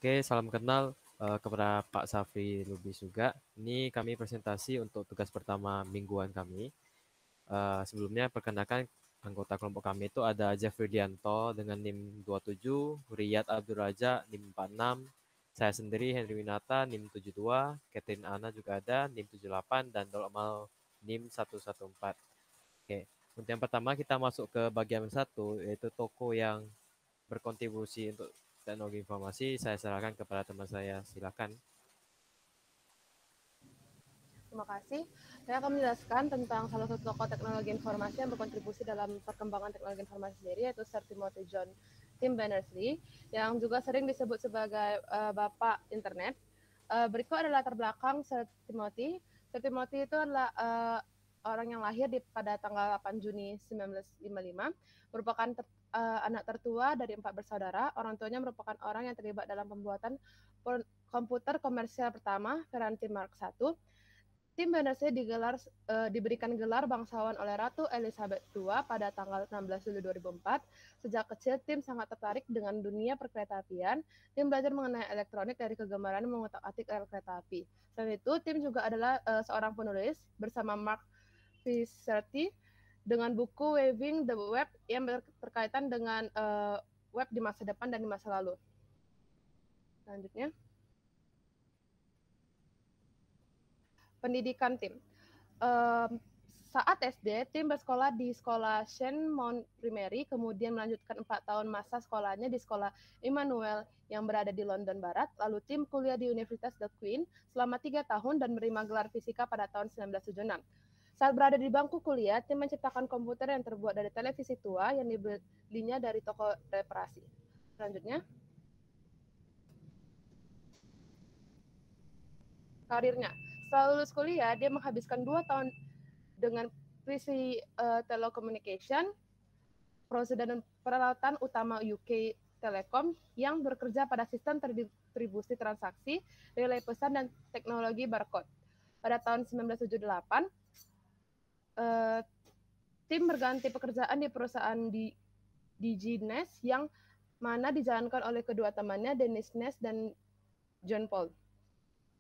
Oke, salam kenal kepada Pak Safri Lubis juga. Ini kami presentasi untuk tugas pertama mingguan kami. Sebelumnya perkenalkan anggota kelompok kami itu ada Jeffrey Dianto dengan NIM 27, Riyad Abdul Raja NIM 46, saya sendiri Henry Winata NIM 72, Catherine Ana juga ada NIM 78, dan Dol Amal NIM 114. Oke, untuk yang pertama kita masuk ke bagian satu, yaitu toko yang berkontribusi untuk teknologi informasi. Saya serahkan kepada teman saya, silakan. Terima kasih. Saya akan menjelaskan tentang salah satu tokoh teknologi informasi yang berkontribusi dalam perkembangan teknologi informasi sendiri, yaitu Sir Timothy John Tim Berners-Lee, yang juga sering disebut sebagai Bapak Internet. Berikut adalah latar belakang Sir Timothy. Sir Timothy itu adalah orang yang lahir pada tanggal 8 Juni 1955, merupakan anak tertua dari 4 bersaudara. Orang tuanya merupakan orang yang terlibat dalam pembuatan komputer komersial pertama, Ferranti Mark I. Tim Berners-Lee diberikan gelar bangsawan oleh Ratu Elizabeth II pada tanggal 16 Juli 2004. Sejak kecil, Tim sangat tertarik dengan dunia perkeretaapian. Tim belajar mengenai elektronik dari kegemaran mengutak-atik rel kereta api. Selain itu, Tim juga adalah seorang penulis bersama Mark Pizzerti dengan buku Weaving the Web yang berkaitan dengan web di masa depan dan di masa lalu. Selanjutnya, pendidikan Tim. Saat SD, Tim bersekolah di sekolah Shenmount Primary, kemudian melanjutkan 4 tahun masa sekolahnya di sekolah Emmanuel yang berada di London Barat. Lalu Tim kuliah di Universitas The Queen selama 3 tahun dan menerima gelar fisika pada tahun 1976. Saat berada di bangku kuliah, Tim menciptakan komputer yang terbuat dari televisi tua yang dibelinya dari toko reparasi. Selanjutnya, karirnya. Setelah lulus kuliah, dia menghabiskan 2 tahun dengan Prisi Telecommunication, perusahaan peralatan utama UK Telecom yang bekerja pada sistem distribusi transaksi, relay pesan, dan teknologi barcode. Pada tahun 1978, Tim berganti pekerjaan di perusahaan DigiNet yang mana dijalankan oleh kedua temannya, Dennis Ness dan John Paul.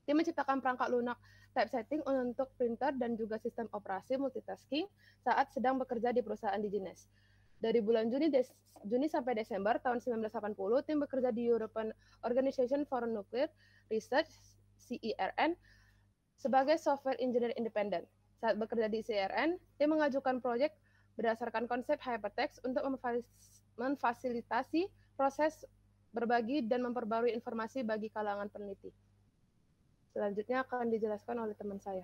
Tim menciptakan perangkat lunak typesetting untuk printer dan juga sistem operasi multitasking saat sedang bekerja di perusahaan DigiNet. Dari bulan Juni sampai Desember tahun 1980, Tim bekerja di European Organization for Nuclear Research (CERN) sebagai software engineer independen. Saat bekerja di CERN, Tim mengajukan proyek berdasarkan konsep hypertext untuk memfasilitasi proses berbagi dan memperbarui informasi bagi kalangan peneliti. Selanjutnya akan dijelaskan oleh teman saya.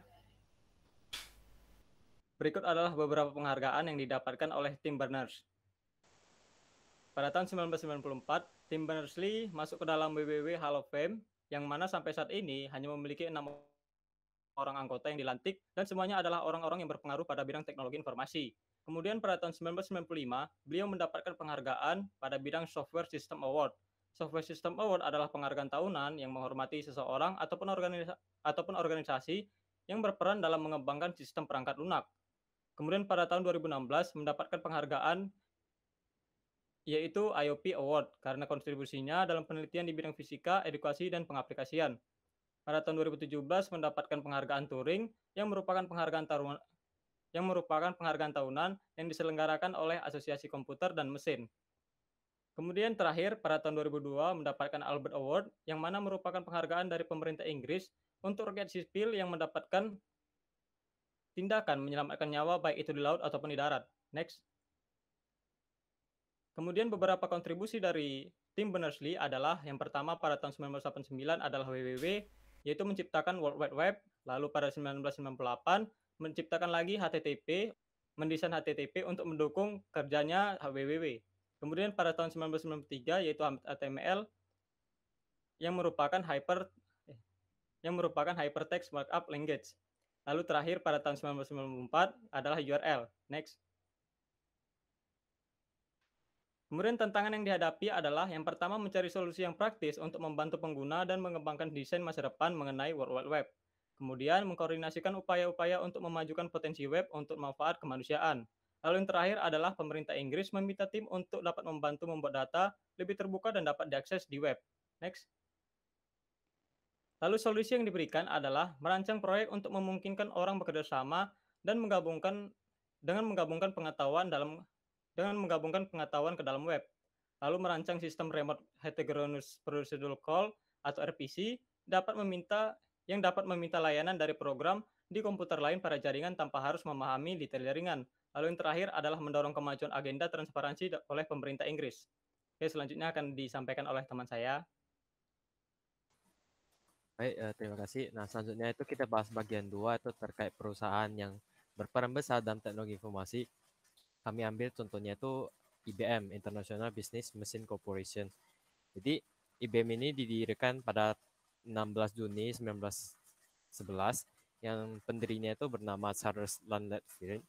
Berikut adalah beberapa penghargaan yang didapatkan oleh Tim Berners. Pada tahun 1994, Tim Berners-Lee masuk ke dalam WWW Hall of Fame, yang mana sampai saat ini hanya memiliki 6 orang anggota yang dilantik, dan semuanya adalah orang-orang yang berpengaruh pada bidang teknologi informasi. Kemudian pada tahun 1995, beliau mendapatkan penghargaan pada bidang Software System Award. Software System Award adalah penghargaan tahunan yang menghormati seseorang ataupun organisasi yang berperan dalam mengembangkan sistem perangkat lunak. Kemudian pada tahun 2016 mendapatkan penghargaan yaitu IOP Award karena kontribusinya dalam penelitian di bidang fisika, edukasi, dan pengaplikasian. Pada tahun 2017 mendapatkan penghargaan Turing yang merupakan penghargaan tahunan yang diselenggarakan oleh Asosiasi Komputer dan Mesin. Kemudian terakhir pada tahun 2002 mendapatkan Albert Award yang mana merupakan penghargaan dari pemerintah Inggris untuk rakyat sipil yang mendapatkan tindakan menyelamatkan nyawa baik itu di laut ataupun di darat. Next. Kemudian beberapa kontribusi dari Tim Berners-Lee adalah yang pertama pada tahun 1989 adalah WWW, yaitu menciptakan World Wide Web. Lalu pada 1998 menciptakan lagi HTTP, mendesain HTTP untuk mendukung kerjanya WWW. Kemudian pada tahun 1993 yaitu HTML yang merupakan Hypertext Markup Language. Lalu terakhir pada tahun 1994 adalah URL. Next. Kemudian tantangan yang dihadapi adalah yang pertama mencari solusi yang praktis untuk membantu pengguna dan mengembangkan desain masa depan mengenai World Wide Web. Kemudian mengkoordinasikan upaya-upaya untuk memajukan potensi web untuk manfaat kemanusiaan. Lalu yang terakhir adalah pemerintah Inggris meminta tim untuk dapat membantu membuat data lebih terbuka dan dapat diakses di web. Next. Lalu solusi yang diberikan adalah merancang proyek untuk memungkinkan orang bekerja sama dan menggabungkan pengetahuan ke dalam web. Lalu merancang sistem remote heterogeneous procedural call atau RPC yang dapat meminta layanan dari program di komputer lain pada jaringan tanpa harus memahami detail jaringan. Lalu yang terakhir adalah mendorong kemajuan agenda transparansi oleh pemerintah Inggris. Oke, selanjutnya akan disampaikan oleh teman saya. Baik, terima kasih. Nah, selanjutnya itu kita bahas bagian 2 itu terkait perusahaan yang berperan besar dalam teknologi informasi. Kami ambil contohnya itu IBM, International Business Machine Corporation. Jadi, IBM ini didirikan pada 16 Juni 1911 yang pendirinya itu bernama Charles Landler-Field.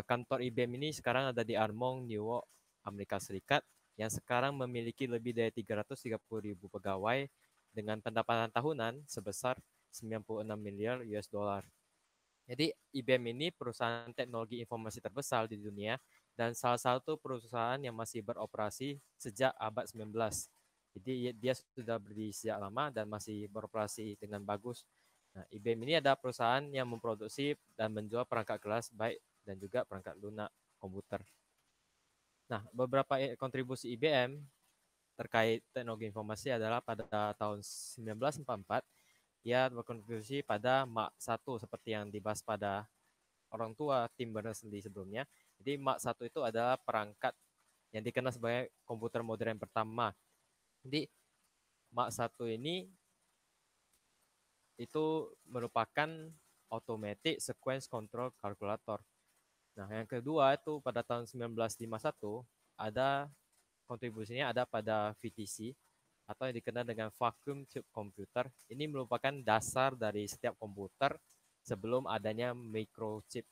Kantor IBM ini sekarang ada di Armonk, New York, Amerika Serikat, yang sekarang memiliki lebih dari 330.000 pegawai dengan pendapatan tahunan sebesar 96 miliar US dollar. Jadi IBM ini perusahaan teknologi informasi terbesar di dunia dan salah satu perusahaan yang masih beroperasi sejak abad 19. Jadi dia sudah berdiri sejak lama dan masih beroperasi dengan bagus. Nah, IBM ini ada perusahaan yang memproduksi dan menjual perangkat keras baik dan juga perangkat lunak komputer. Nah, beberapa kontribusi IBM terkait teknologi informasi adalah pada tahun 1944 dia berkontribusi pada Mach 1 seperti yang dibahas pada orang tua Tim Berners-Lee sebelumnya. Jadi Mach 1 itu adalah perangkat yang dikenal sebagai komputer modern pertama. Jadi Mach 1 ini itu merupakan automatic sequence control calculator. Nah, yang kedua itu pada tahun 1951 ada kontribusinya ada pada VTC atau yang dikenal dengan vacuum tube computer. Ini merupakan dasar dari setiap komputer sebelum adanya microchip.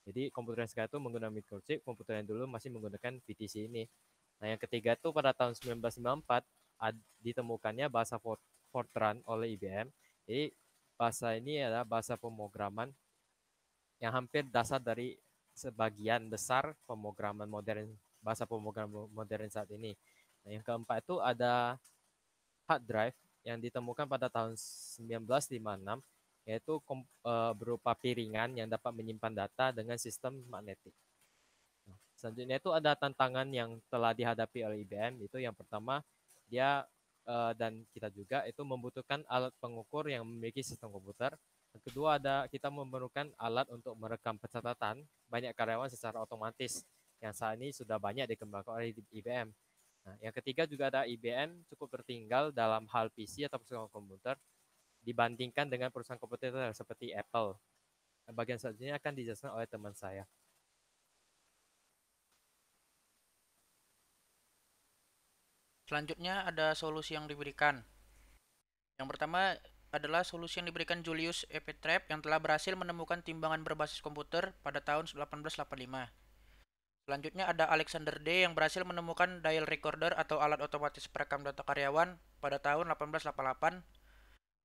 Jadi komputer yang sekarang itu menggunakan microchip, komputer yang dulu masih menggunakan VTC ini. Nah, yang ketiga itu pada tahun 1994 ditemukannya bahasa Fortran oleh IBM. Jadi bahasa ini adalah bahasa pemrograman yang hampir dasar dari sebagian besar pemrograman modern, bahasa pemrograman modern saat ini. Nah, yang keempat itu ada hard drive yang ditemukan pada tahun 1956, yaitu berupa piringan yang dapat menyimpan data dengan sistem magnetik. Nah, selanjutnya itu ada tantangan yang telah dihadapi oleh IBM. Itu yang pertama, dia dan kita juga itu membutuhkan alat pengukur yang memiliki sistem komputer. Yang kedua ada kita memerlukan alat untuk merekam pencatatan banyak karyawan secara otomatis yang saat ini sudah banyak dikembangkan oleh IBM. Nah, yang ketiga juga ada IBM cukup tertinggal dalam hal PC atau perusahaan komputer dibandingkan dengan perusahaan komputer seperti Apple. Nah, bagian selanjutnya akan dijelaskan oleh teman saya. Selanjutnya ada solusi yang diberikan. Yang pertama adalah solusi yang diberikan Julius Epitrap yang telah berhasil menemukan timbangan berbasis komputer pada tahun 1885. Selanjutnya ada Alexander D yang berhasil menemukan dial recorder atau alat otomatis perekam data karyawan pada tahun 1888.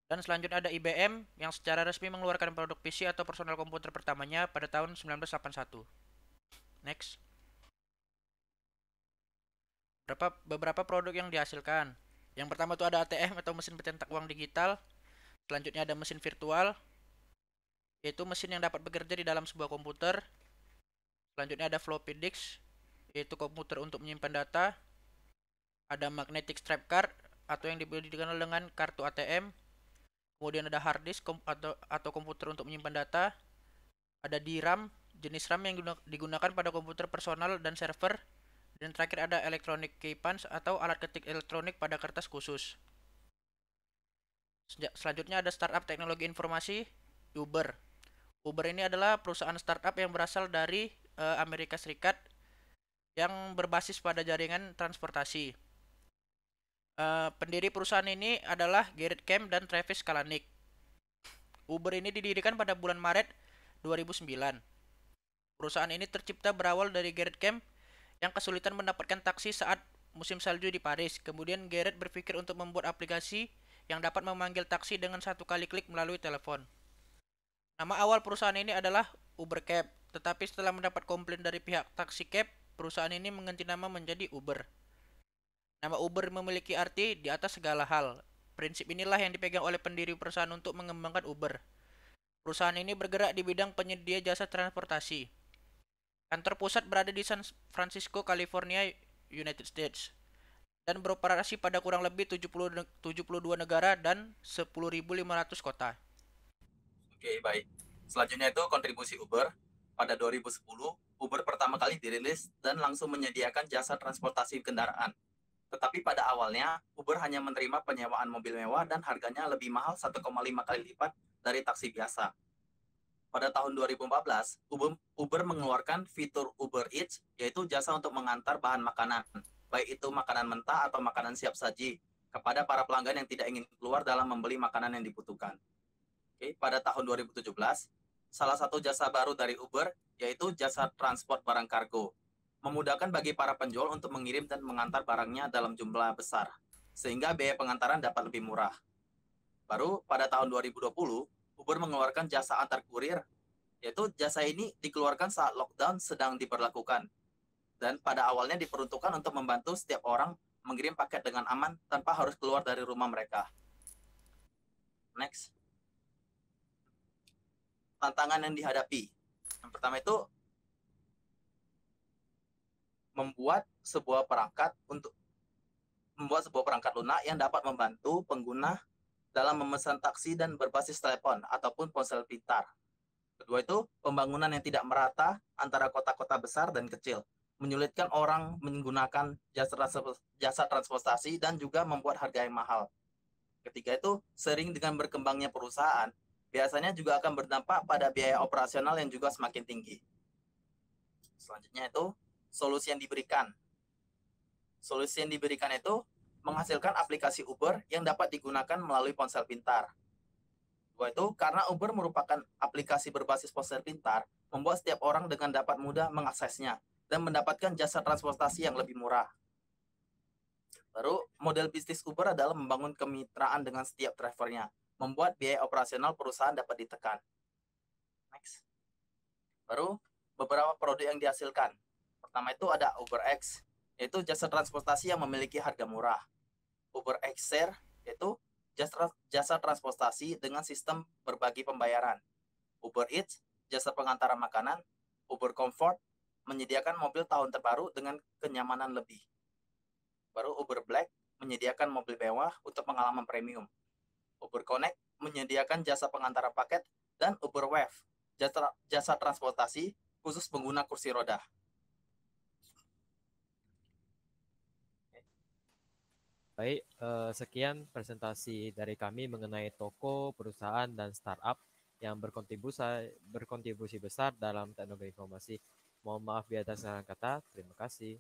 Dan selanjutnya ada IBM yang secara resmi mengeluarkan produk PC atau personal komputer pertamanya pada tahun 1981. Next. Beberapa produk yang dihasilkan. Yang pertama itu ada ATM atau mesin pencetak uang digital. Selanjutnya ada mesin virtual, yaitu mesin yang dapat bekerja di dalam sebuah komputer. Selanjutnya ada floppy disk, yaitu komputer untuk menyimpan data. Ada magnetic stripe card atau yang dikenal dengan kartu ATM. Kemudian ada hard disk atau komputer untuk menyimpan data. Ada DRAM, jenis RAM yang digunakan pada komputer personal dan server. Dan terakhir ada electronic key punch atau alat ketik elektronik pada kertas khusus. Selanjutnya ada startup teknologi informasi, Uber. Uber ini adalah perusahaan startup yang berasal dari Amerika Serikat yang berbasis pada jaringan transportasi. Pendiri perusahaan ini adalah Gerrit Kemp dan Travis Kalanick. Uber ini didirikan pada bulan Maret 2009. Perusahaan ini tercipta berawal dari Gerrit Kemp yang kesulitan mendapatkan taksi saat musim salju di Paris. Kemudian Gerrit berpikir untuk membuat aplikasi yang dapat memanggil taksi dengan satu kali klik melalui telepon. Nama awal perusahaan ini adalah Uber Cab, tetapi setelah mendapat komplain dari pihak taksi cab, perusahaan ini mengganti nama menjadi Uber. Nama Uber memiliki arti di atas segala hal. Prinsip inilah yang dipegang oleh pendiri perusahaan untuk mengembangkan Uber. Perusahaan ini bergerak di bidang penyedia jasa transportasi. Kantor pusat berada di San Francisco, California, United States. Dan beroperasi pada kurang lebih 72 negara dan 10.500 kota. Oke, baik. Selanjutnya itu kontribusi Uber. Pada 2010, Uber pertama kali dirilis dan langsung menyediakan jasa transportasi kendaraan. Tetapi pada awalnya, Uber hanya menerima penyewaan mobil mewah dan harganya lebih mahal 1,5 kali lipat dari taksi biasa. Pada tahun 2014, Uber mengeluarkan fitur Uber Eats, yaitu jasa untuk mengantar bahan makanan, baik itu makanan mentah atau makanan siap saji, kepada para pelanggan yang tidak ingin keluar dalam membeli makanan yang dibutuhkan. Oke, pada tahun 2017, salah satu jasa baru dari Uber yaitu jasa transport barang kargo, memudahkan bagi para penjual untuk mengirim dan mengantar barangnya dalam jumlah besar, sehingga biaya pengantaran dapat lebih murah. Baru pada tahun 2020, Uber mengeluarkan jasa antar kurir, yaitu jasa ini dikeluarkan saat lockdown sedang diberlakukan, dan pada awalnya diperuntukkan untuk membantu setiap orang mengirim paket dengan aman tanpa harus keluar dari rumah mereka. Next. Tantangan yang dihadapi. Yang pertama itu membuat sebuah perangkat lunak yang dapat membantu pengguna dalam memesan taksi dan berbasis telepon ataupun ponsel pintar. Kedua itu pembangunan yang tidak merata antara kota-kota besar dan kecil, menyulitkan orang menggunakan jasa transportasi dan juga membuat harga yang mahal. Ketiga itu sering dengan berkembangnya perusahaan, biasanya juga akan berdampak pada biaya operasional yang juga semakin tinggi. Selanjutnya itu solusi yang diberikan. Solusi yang diberikan itu menghasilkan aplikasi Uber yang dapat digunakan melalui ponsel pintar. Dua itu karena Uber merupakan aplikasi berbasis ponsel pintar, membuat setiap orang dengan dapat mudah mengaksesnya dan mendapatkan jasa transportasi yang lebih murah. Baru, model bisnis Uber adalah membangun kemitraan dengan setiap drivernya, membuat biaya operasional perusahaan dapat ditekan. Next. Baru, beberapa produk yang dihasilkan. Pertama itu ada UberX, yaitu jasa transportasi yang memiliki harga murah. UberX Share, yaitu jasa transportasi dengan sistem berbagi pembayaran. Uber Eats, jasa pengantaran makanan. Uber Comfort, menyediakan mobil tahun terbaru dengan kenyamanan lebih. Baru Uber Black, menyediakan mobil mewah untuk pengalaman premium. Uber Connect, menyediakan jasa pengantaran paket. Dan Uber Wave, jasa transportasi khusus pengguna kursi roda. Baik, sekian presentasi dari kami mengenai toko, perusahaan, dan startup yang berkontribusi besar dalam teknologi informasi. Mohon maaf bila ada salah kata. Terima kasih.